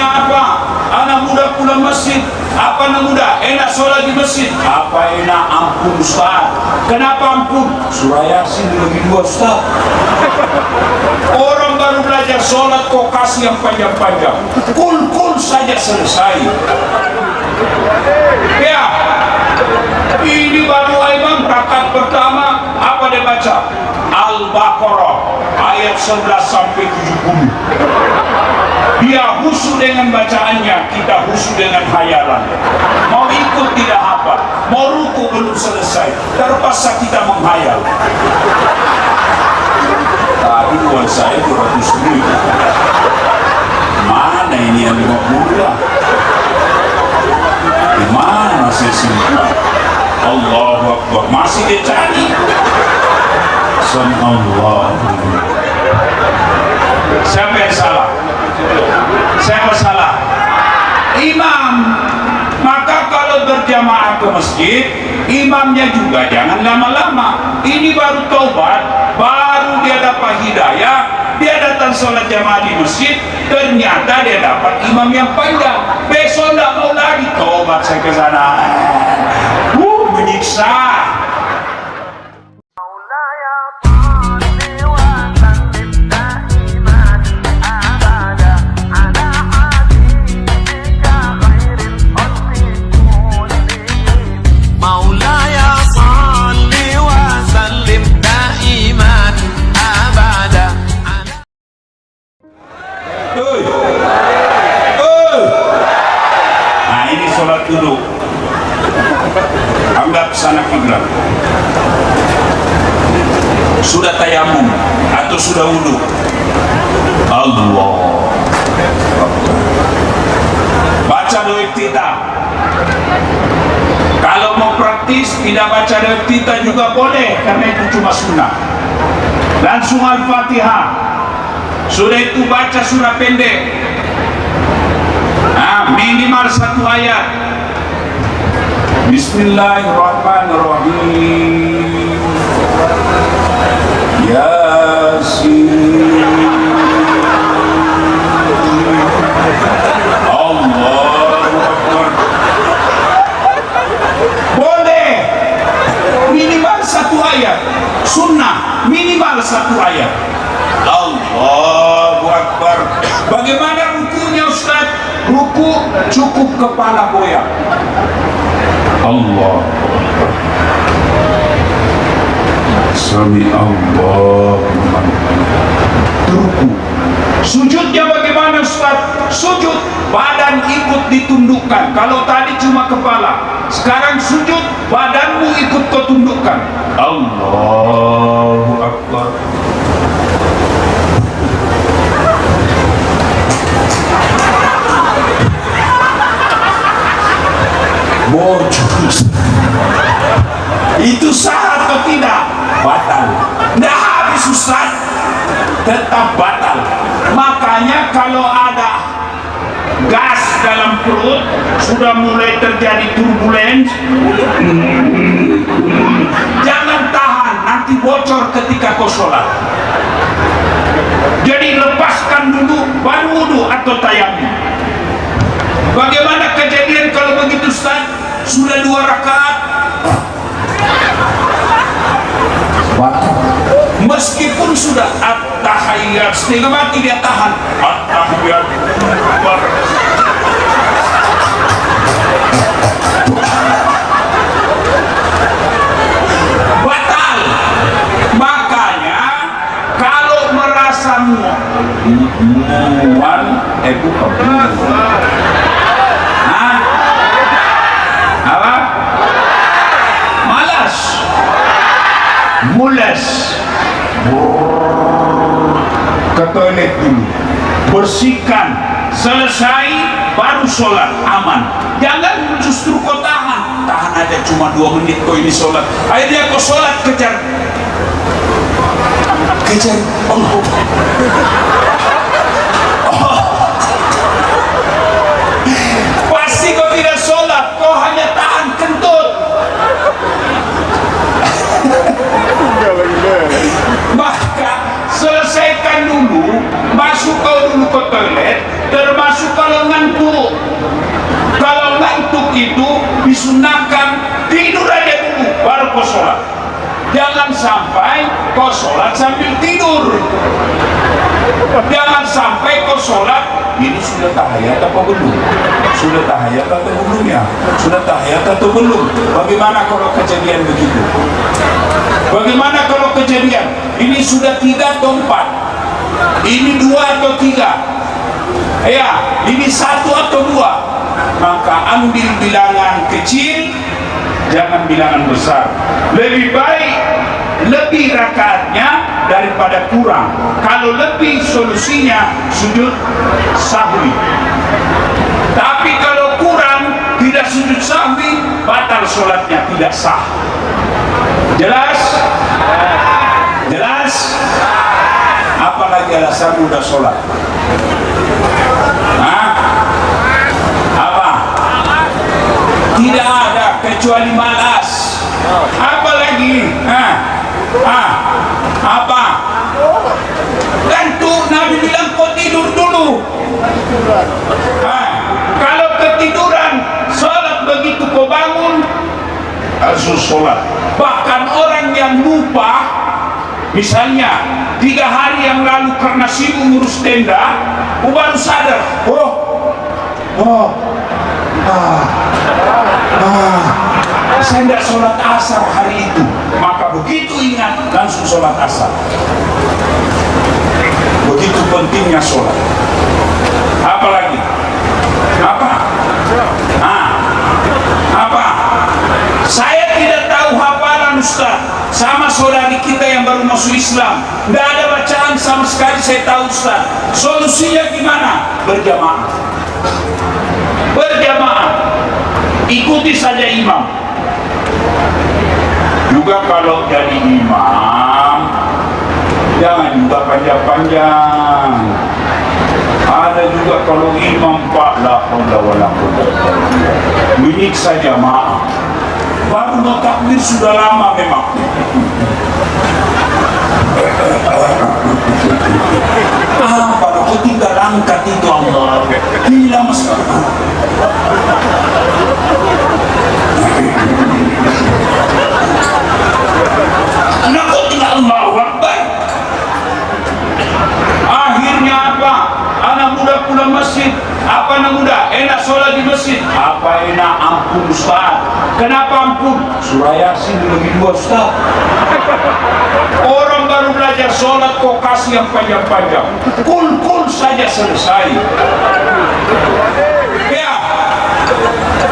Maunya apa? Anak muda pulang masjid. Apa anak muda? Enak sholat di masjid. Apa enak? Ampun Ustaz. Kenapa ampun? Surah Yasin lebih dua Ustaz. Orang baru belajar sholat kok kasih yang panjang-panjang. Kul saja selesai. Ya, ini baru imam rakaat pertama apa dia baca? Al-Baqarah ayat 11 sampai 70. Dia khusyuk dengan bacaannya, kita khusyuk dengan hayalan. Mau ikut tidak apa, mau ruku belum selesai, terpaksa kita menghayal. Tadi uang saya 200.000. Mana ini yang 50 lah? Di mana saya simpan? Allahu Akbar, masih dia cari. Allah. Siapa yang salah? Siapa salah? Imam. Maka kalau berjamaah ke masjid, imamnya juga jangan lama-lama. Ini baru taubat, baru dia dapat hidayah. Dia datang sholat jamaah di masjid, ternyata dia dapat imam yang panjang. Besok tidak mau lagi taubat saya ke sana. Menyiksa. Nah ini sholat duduk. Anggap sana kiblat. Sudah tayamum atau sudah wudhu? Allah. Baca doa iftitah. Kalau mau praktis tidak baca doa iftitah juga boleh, karena itu cuma sunnah. Langsung Al-Fatihah. Sudah itu baca surah pendek. Nah, minimal 1 ayat. Bismillahirrahmanirrahim. Yasin. Allahu Akbar. Boleh minimal 1 ayat. Sunnah minimal 1 ayat. Allahu Akbar. Bagaimana rukunya Ustaz? Ruku cukup kepala goyang. Allah. Sami Allahu liman hamidah. Ruku. Sujudnya bagaimana Ustaz? Sujud badan ikut ditundukkan. Kalau tadi cuma kepala, sekarang sujud badanmu ikut kau tundukkan. Allahu Akbar. Bocor. Itu sah atau tidak? Batal. Tidak habis Ustaz, tetap batal. Makanya kalau ada gas dalam perut, sudah mulai terjadi turbulens, jangan tahan, nanti bocor ketika kau sholat. Jadi lepaskan dulu, baru wudhu atau tayamum. Bagaimana kejadian kalau begitu Ustaz? Sudah 2 rakaat batal. Meskipun sudah at-tahiyyat, setengah mati dia tahan. At-tahiyyat batal. Makanya kalau merasa mual, apa? Malas, mules, ke toilet dulu, bersihkan, selesai, baru sholat, aman. Jangan justru kau tahan aja cuma 2 menit kau ini sholat. Akhirnya kau sholat kejar Allah. Pasti kau tidak sholat, kau hanya tahan kentut. Maka selesaikan dulu, masuk kau dulu ke toilet, termasuk kalau itu disunahkan tidur aja dulu baru kau sholat. Jangan sampai kau sholat sambil tidur. Jangan sampai kau sholat, ini sudah tahiyat apa belum? Sudah tahiyat atau belum ya? Sudah tahiyat atau belum? Bagaimana kalau kejadian begitu? Bagaimana kalau kejadian ini sudah 3 atau 4? Ini 2 atau 3? Ya, ini 1 atau 2? Maka ambil bilangan kecil, jangan bilangan besar. Lebih baik lebih rakaatnya daripada kurang. Kalau lebih, solusinya sujud sahwi. Tapi kalau kurang, tidak sujud sahwi, batal sholatnya, tidak sah. Jelas? Jelas? Apalagi alasan udah sholat? Hah? Apa? Tidak ada kecuali malas. Apa lagi? Apa? Tentu Nabi bilang kau tidur dulu. Kalau ketiduran, sholat begitu kau bangun, harus sholat. Bahkan orang yang lupa, misalnya 3 hari yang lalu karena sibuk ngurus tenda, baru sadar, saya tidak sholat asar hari itu. Maka begitu ingat, langsung sholat asar. Begitu pentingnya sholat. Apa lagi? Apa? Apa? Saya tidak tahu hafalan Ustaz. Sama saudari kita yang baru masuk Islam, tidak ada bacaan sama sekali. Saya tahu Ustaz. Solusinya gimana? Berjamaah. Berjamaah. Ikuti saja imam. Juga kalau jadi imam, jangan juga panjang-panjang. Ada juga kalau imam Pak la haula wala quwwata, menyiksa jamaah. Baru mau takbir sudah lama memang. Pada kau tinggal angkat itu Allah. Hilang sekarang. Anak kau tinggal Allahu Akbar. Akhirnya apa? Anak muda pulang masjid. Apa anak muda? Enak sholat di masjid. Apa enak? Ampun Ustaz. Kenapa ampun? Surah Yasin lebih 2 Ustaz. Orang baru belajar sholat kok kasih yang panjang-panjang. Kul saja selesai. Ya,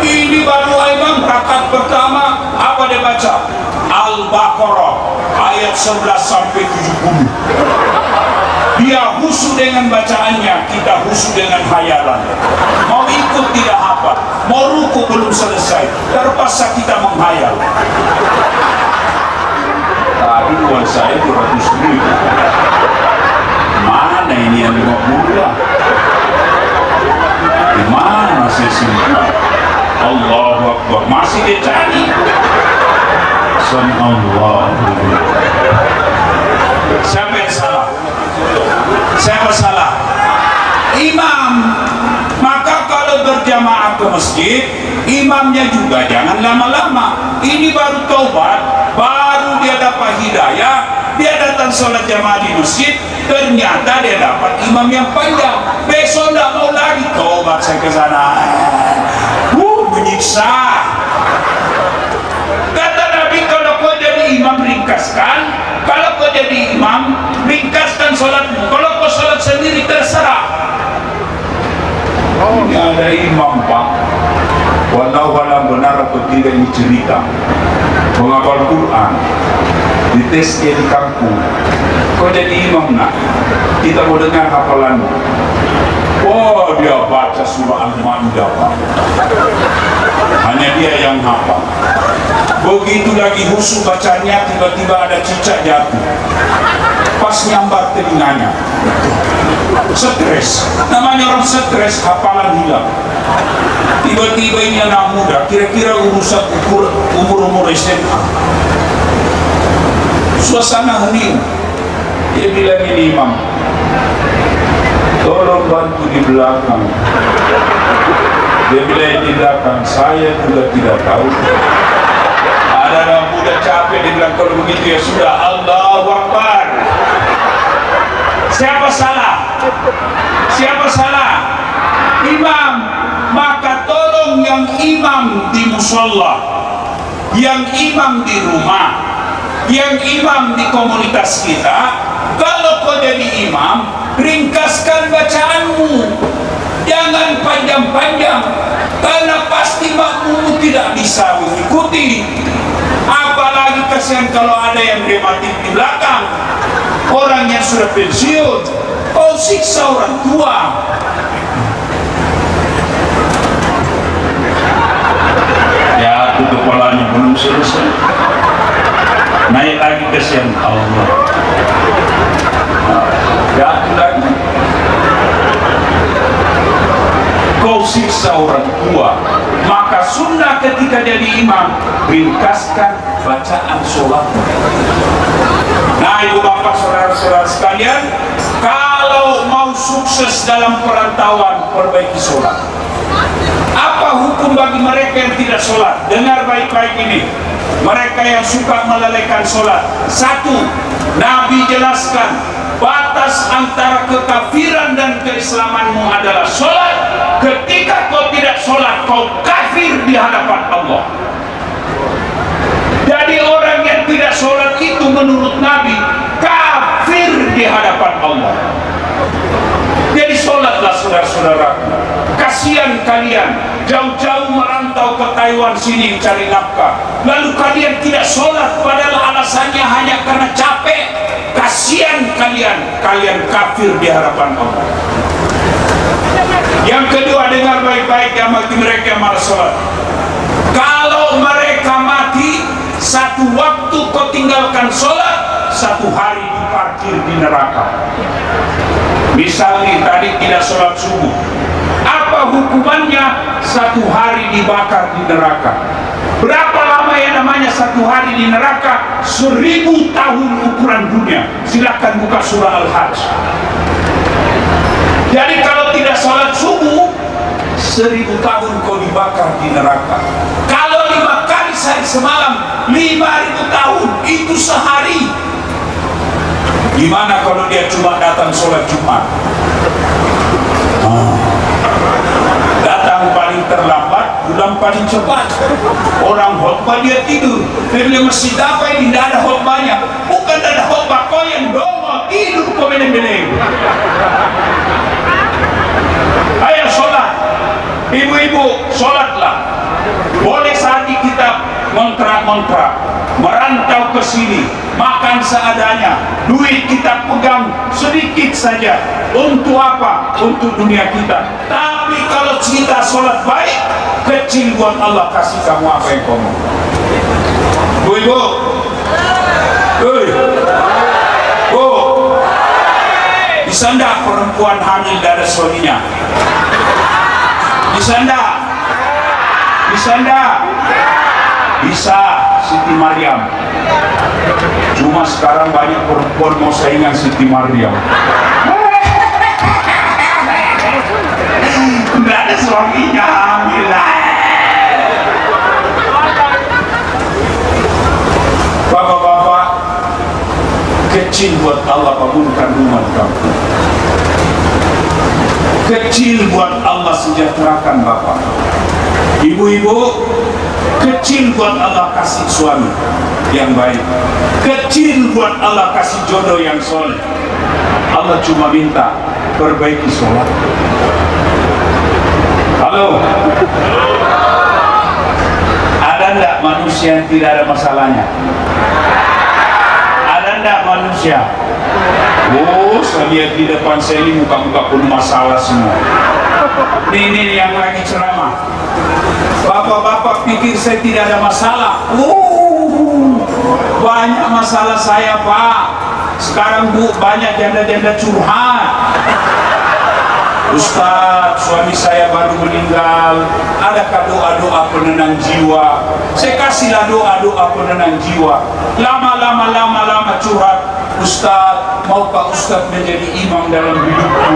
ini baru imam rakaat pertama apa dia baca? Al-Baqarah ayat 11 sampai 70. Dia khusyuk dengan bacaannya, kita khusyuk dengan hayalan. Mau ikut tidak hafal, mau ruku belum selesai, terpaksa kita menghayal. Tadi uang saya 200.000. Mana ini yang 50 lah? Di mana saya simpan? Allahu Akbar, masih dia cari. Allah. Siapa yang salah? Siapa salah? Imam. Maka kalau berjamaah ke masjid, imamnya juga jangan lama-lama. Ini baru taubat, baru dia dapat hidayah, dia datang sholat jamaah di masjid, ternyata dia dapat imam yang panjang. Besok tidak mau lagi taubat saya ke sana. Menyiksa. Kata Nabi, kalau kau jadi imam ringkaskan, kalau kau jadi imam ringkaskan sholatmu. Kalau kau sholat sendiri terserah. Ini ada imam Pak, walau benar atau tidak ini cerita, menghafal Quran, dites dia di kampung. Kau jadi imam nak, kita mau dengar hafalanmu. Oh, dia baca surah Al-Ma'idah Pak. Hanya dia yang hafal. Begitu lagi khusyuk bacanya, tiba-tiba ada cicak jatuh. Pas nyambar telinganya. Stres. Namanya orang stres, hafalan hilang. Tiba-tiba ini anak muda, kira-kira urusan umur-umur SMA. Suasana hening. Dia bilang ini imam, tolong bantu di belakang. Dia bilang di belakang, saya juga tidak tahu. Ada orang muda capek, dia bilang kalau begitu ya sudah, Allahu Akbar. Siapa salah? Siapa salah? Imam. Maka tolong yang imam di musola, yang imam di rumah, yang imam di komunitas kita, kalau kau jadi imam, ringkaskan bacaanmu, jangan panjang-panjang, karena pasti makmum tidak bisa mengikuti. Apalagi kasihan kalau ada yang rematik di belakang, orang yang sudah pensiun, kau siksa orang tua. Ya, itu kepalanya belum selesai, naik lagi kasihan Allah. Jatuh lagi. Kau siksa orang tua. Maka sunnah ketika jadi imam, ringkaskan bacaan sholat. Nah, ibu bapak saudara-saudara sekalian, kalau mau sukses dalam perantauan, perbaiki sholat. Apa hukum bagi mereka yang tidak sholat? Dengar baik-baik ini. Mereka yang suka melalaikan sholat. Satu, Nabi jelaskan batas antara kekafiran dan keislamanmu adalah sholat. Ketika kau tidak sholat, kau kafir di hadapan Allah. Jadi orang yang tidak sholat itu menurut Nabi kafir di hadapan Allah. Jadi sholatlah saudara-saudara. Kasihan kalian jauh-jauh merantau ke Taiwan sini cari nafkah, lalu kalian tidak sholat padahal alasannya hanya karena capek. Kasihan kalian, kalian kafir di hadapan Allah. Yang kedua, dengar baik-baik yang bagi mereka yang malas sholat. Kalau mereka mati, satu waktu kau tinggalkan sholat, satu hari diparkir di neraka. Misalnya tadi tidak sholat subuh, apa hukumannya? Satu hari dibakar di neraka. Berapa lama yang namanya satu hari di neraka? 1000 tahun ukuran dunia. Silakan buka surah Al-Hajj. Jadi kalau tidak sholat subuh, 1000 tahun kau dibakar di neraka. Kalau 5 kali sehari semalam, 5000 tahun, itu sehari. Gimana kalau dia cuma datang sholat Jumat? Datang paling terlambat, pulang paling cepat. Orang khutbah dia tidur. Dia bilang masjid apa ini? Tidak ada khutbahnya. Bukan ada khutbah, kau yang dongol tidur kau meneng-meneng. Ayo sholat. Ibu-ibu, sholatlah. Boleh saat ini kita ngontrak-ngontrak, merantau ke sini, makan seadanya, duit kita pegang sedikit saja. Untuk apa? Untuk dunia kita. Tapi kalau kita sholat baik, kecil buat Allah kasih kamu apa yang kamu mau. Bu-ibu, bu, bisa enggak perempuan hamil dari suaminya? Bisa enggak? Bisa enggak? Bisa, Siti Maryam. Cuma sekarang banyak perempuan mau saingan Siti Maryam. Tidak ada suaminya hamil. Bapak-bapak, kecil buat Allah bangun kandungan kamu. Kecil buat Allah sejahterakan bapak. Ibu-ibu, kecil buat Allah kasih suami yang baik. Kecil buat Allah kasih jodoh yang soleh. Allah cuma minta perbaiki sholat. Halo, ada enggak manusia yang tidak ada masalahnya? Ada enggak manusia? Oh, saya lihat di depan saya ini muka-muka penuh masalah semua. Ini yang lagi ceramah. Bapak-bapak pikir saya tidak ada masalah. Banyak masalah saya, Pak. Sekarang Bu, banyak janda-janda curhat. Ustaz, suami saya baru meninggal. Adakah doa-doa penenang jiwa? Saya kasihlah doa-doa penenang jiwa. Lama-lama curhat. Ustaz, maukah Ustaz menjadi imam dalam hidupku?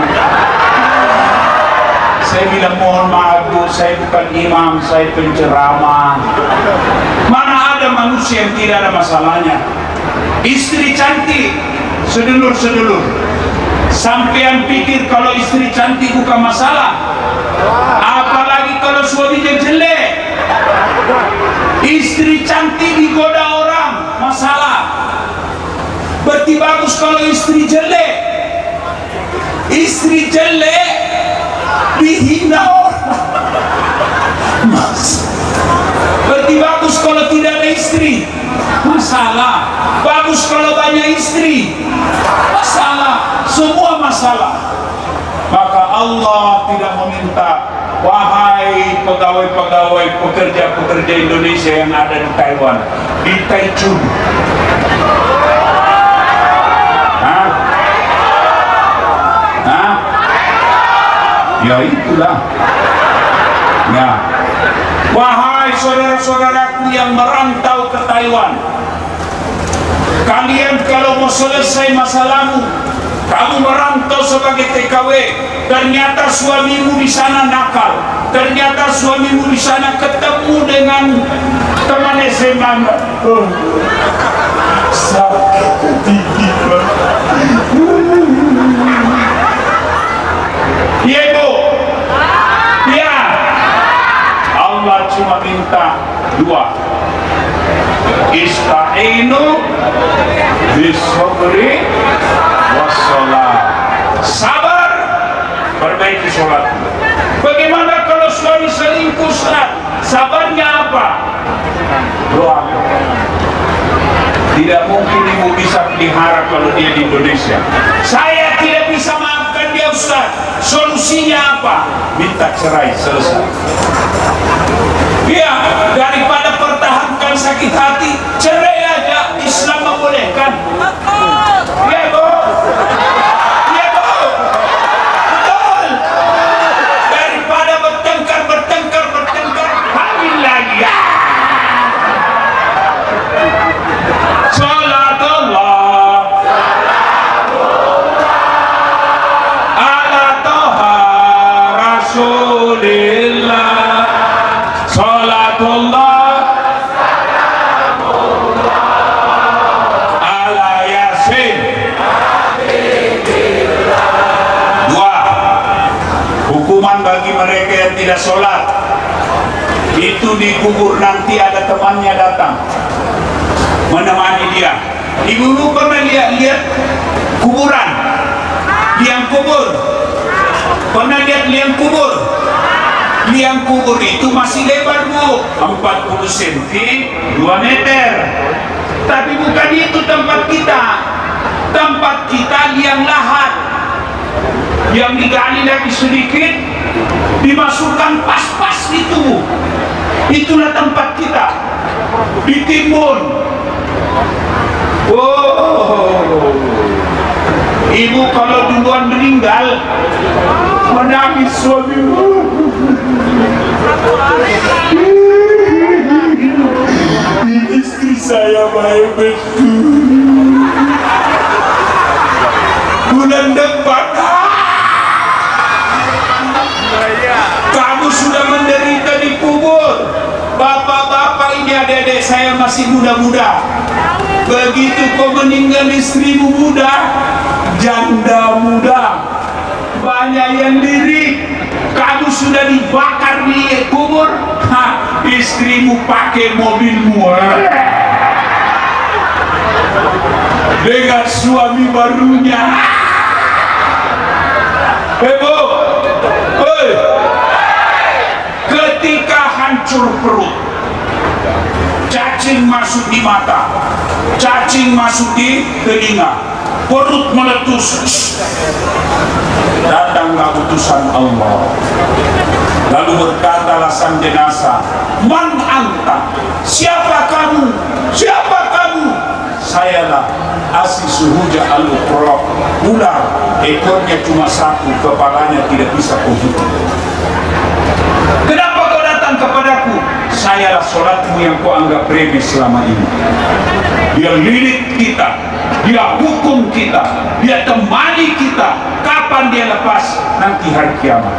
Saya bilang mohon maaf Bu, saya bukan imam, saya penceramah. Mana ada manusia yang tidak ada masalahnya. Istri cantik, sedulur-sedulur, sampean pikir kalau istri cantik bukan masalah, apalagi kalau suaminya jelek. Istri cantik digoda orang, masalah. Berarti bagus kalau istri jelek. Istri jelek dihina orang, berarti bagus kalau tidak ada istri, masalah. Bagus kalau banyak istri, masalah. Semua masalah. Maka Allah tidak meminta, wahai pegawai-pegawai, pekerja-pekerja Indonesia yang ada di Taiwan, di Taichung, ya itulah ya, wahai saudara-saudaraku yang merantau ke Taiwan, kalian kalau mau selesai masalahmu, kamu merantau sebagai TKW, ternyata suamimu di sana nakal, ternyata suamimu di sana ketemu dengan teman SMA, sakit tinggi ya Bu, ya Allah cuma minta dua, ista'inu bis-sabri was-shalah, sabar, perbaiki sholat. Bagaimana kalau suami selingkuh, Ustaz? Sabarnya apa? Doa. Tidak mungkin ibu bisa pelihara kalau dia di Indonesia. Saya tidak bisa maafkan dia, Ustaz. Solusinya apa? Minta cerai, selesai. Ya, daripada pertahankan sakit hati, cerai aja. Islam membolehkan. Ya Bu, ya Bu, betul. Daripada bertengkar, hamil lagi. Ya. Bagi mereka yang tidak sholat, itu dikubur nanti ada temannya datang menemani dia. Ibu pernah lihat kuburan, liang kubur? Pernah lihat liang kubur? Liang kubur itu masih lebar Bu, 40 cm, 2 meter. Tapi bukan itu tempat kita. Tempat kita liang lahat, yang digali lagi sedikit, dimasukkan pas-pas itu. Itulah tempat kita, ditimbun. Oh, ibu kalau duluan meninggal, menangis suami. Istri saya baik betul. Bulan depan kamu sudah menderita di kubur. Bapak-bapak ini, adik-adik saya masih muda-muda. Begitu kau meninggal, istrimu muda, janda muda, banyak yang lirik. Kamu sudah dibakar di kubur, istrimu pakai mobilmu dengan suami barunya. Bu, ketika hancur perut, cacing masuk di mata, cacing masuk di telinga, perut meletus, datanglah utusan Allah. Lalu berkatalah sang jenazah, man anta, siapa kamu? Siapa kamu? Sayalah Asisuhuja al-Uqra, ular, ekornya cuma satu, kepalanya tidak bisa kau hitung. Kenapa kau datang kepadaku? Sayalah sholatmu yang kau anggap remeh selama ini. Dia lirik kita, dia hukum kita, dia temani kita. Kapan kapan dia lepas? Nanti hari kiamat.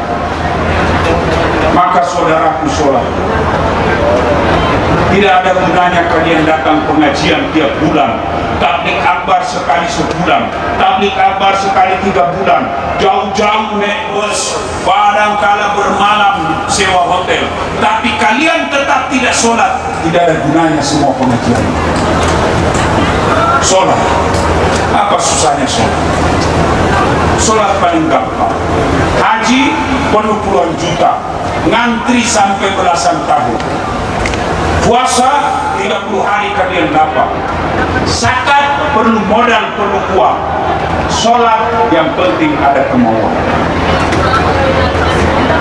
Maka saudaraku sholat. Tidak ada gunanya kalian datang pengajian tiap bulan, tablik akbar sekali sebulan, tablik akbar sekali 3 bulan, jauh-jauh naik bus, kadang-kala bermalam sewa hotel, tapi kalian tetap tidak sholat. Tidak ada gunanya semua pengajian. Sholat, apa susahnya sholat? Sholat paling gampang. Haji penuh puluhan juta, ngantri sampai belasan tahun. Puasa 30 hari kalian dapat. Zakat perlu modal, perlu uang. Sholat yang penting ada kemauan.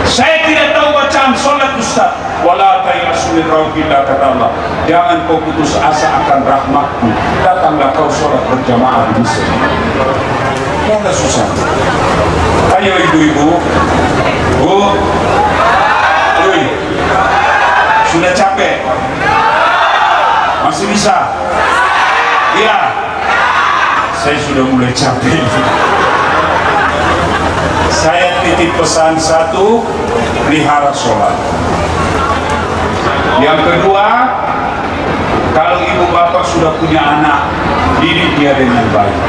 Saya tidak tahu bacaan sholat Ustaz. Wala tayasu min rauhillah, kata Allah. Jangan kau putus asa akan rahmatku. Datanglah kau sholat berjamaah di masjid. Tidak susah. Ayo ibu-ibu, Bu, sudah capek? Masih bisa? Iya. Saya sudah mulai capek. Saya titip pesan satu, pelihara sholat. Yang kedua, kalau ibu bapak sudah punya anak, didik dia dengan baik.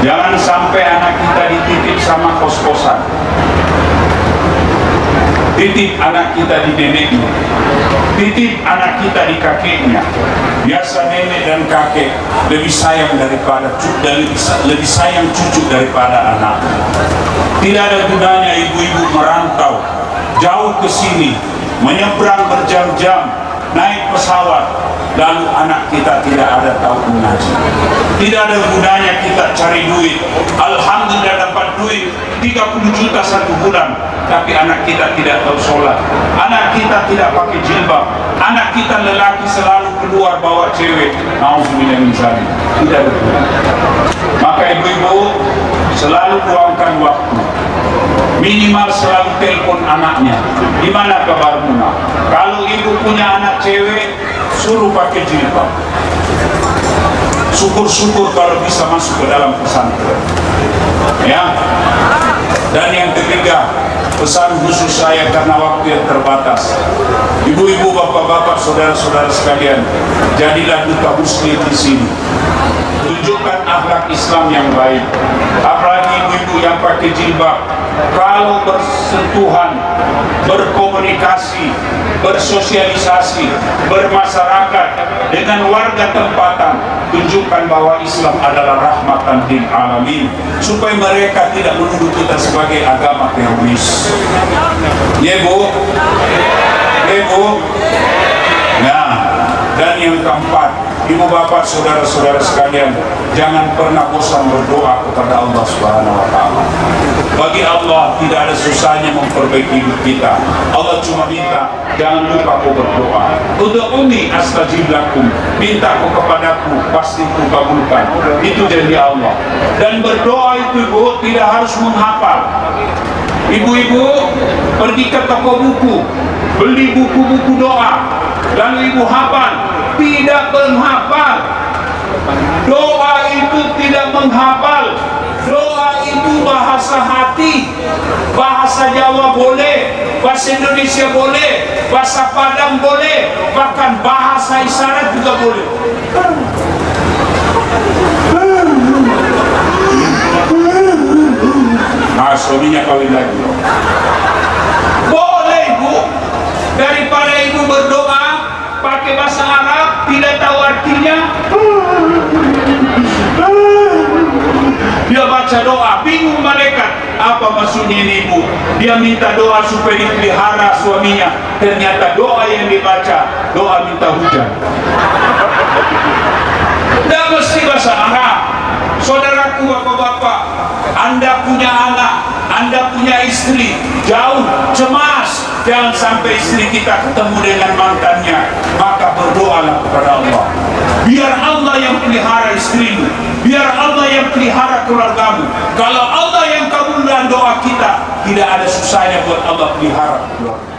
Jangan sampai anak kita dititip sama kos-kosan. Titip anak kita di neneknya, titip anak kita di kakeknya. Biasa nenek dan kakek lebih sayang daripada lebih sayang cucu daripada anak. Tidak ada gunanya ibu-ibu merantau jauh ke sini, menyeberang berjam-jam, naik pesawat, lalu anak kita tidak ada tahu mengaji. Tidak ada gunanya kita cari duit. Alhamdulillah dapat duit 30 juta 1 bulan, tapi anak kita tidak tahu sholat, anak kita tidak pakai jilbab, anak kita lelaki selalu keluar bawa cewek. Nauzubillah min dzalik. Tidak betul. Maka ibu-ibu selalu luangkan waktu, minimal selalu telepon anaknya, di mana kabarmu nak? Kalau ibu punya anak cewek, suruh pakai jilbab. Syukur-syukur kalau bisa masuk ke dalam pesantren. Ya. Dan yang ketiga, pesan khusus saya karena waktu yang terbatas. Ibu-ibu, bapak-bapak, saudara-saudara sekalian, jadilah duta muslim di sini. Tunjukkan akhlak Islam yang baik. Apalagi ibu-ibu yang pakai jilbab, kalau bersentuhan, berkomunikasi, bersosialisasi, bermasyarakat dengan warga tempatan, tunjukkan bahwa Islam adalah rahmatan lil alamin, supaya mereka tidak menuduh kita sebagai agama teroris. Ya Bu, ya Bu. Nah, dan yang keempat, ibu bapak, saudara-saudara sekalian, jangan pernah bosan berdoa kepada Allah Subhanahu wa Ta'ala. Bagi Allah tidak ada susahnya memperbaiki hidup kita. Allah cuma minta, jangan lupa kau berdoa. Ud'uni astajib lakum, minta kau kepadaku, pasti ku kabulkan. Itu janji Allah. Dan berdoa itu ibu tidak harus menghafal. Ibu-ibu pergi ke toko buku, beli buku-buku doa, lalu ibu hafal. Tidak menghafal. Doa itu tidak menghafal. Doa itu bahasa hati. Bahasa Jawa boleh, bahasa Indonesia boleh, bahasa Padang boleh, bahkan bahasa isyarat juga boleh. Nah, suaminya kawin lagi. Boleh ibu, daripada ibu berdoa pakai bahasa Arab tidak tahu artinya, dia baca doa bingung malaikat apa maksudnya ini ibu. Dia minta doa supaya dipelihara suaminya, ternyata doa yang dibaca doa minta hujan. Tidak mesti bahasa Arab. Saudaraku, bapak-bapak, Anda punya anak, Anda punya istri, jauh, cemas, jangan sampai istri kita ketemu dengan mantannya. Maka berdoalah kepada Allah, biar Allah yang pelihara istrimu, biar Allah yang pelihara keluargamu. Kalau Allah yang kabulkan doa kita, tidak ada susahnya buat Allah pelihara keluarga.